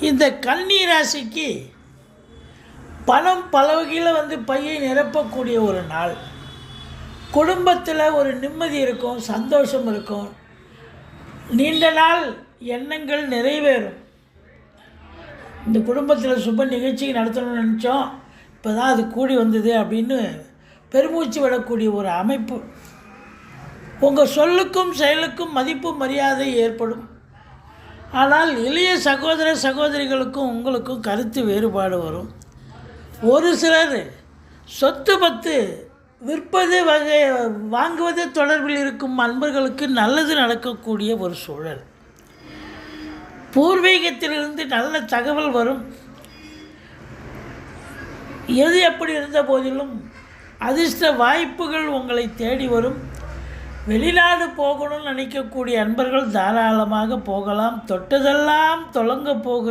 இந்த கன்னி ராசிக்கு பணம் பல வகையில் பையை நிரப்பக்கூடிய ஒரு நாள். குடும்பத்தில் ஒரு நிம்மதி இருக்கும், சந்தோஷம் இருக்கும், நீண்ட நாள் எண்ணங்கள் நிறைவேறும். இந்த குடும்பத்தில் சுப நிகழ்ச்சி நடத்தணும்னு நினச்சோம், இப்போ தான் அது கூடி வந்தது அப்படின்னு பெருமூச்சு விடக்கூடிய ஒரு அமைப்பு. உங்கள் சொல்லுக்கும் செயலுக்கும் மதிப்பு மரியாதை ஏற்படும். ஆனால் இளைய சகோதர சகோதரிகளுக்கும் உங்களுக்கும் கருத்து வேறுபாடு வரும். ஒரு சிலர் சொத்து பத்து விற்பது வாங்குவது தொடர்பில் இருக்கும் அன்பர்களுக்கு நல்லது நடக்கக்கூடிய ஒரு சூழல். பூர்வீகத்திலிருந்து நல்ல தகவல் வரும். எது எப்படி இருந்த போதிலும் அதிர்ஷ்ட வாய்ப்புகள் உங்களை தேடி வரும். வெளிநாடு போகணும்னு நினைக்கக்கூடிய அன்பர்கள் தாராளமாக போகலாம். தொட்டதெல்லாம் தொடங்க போகிற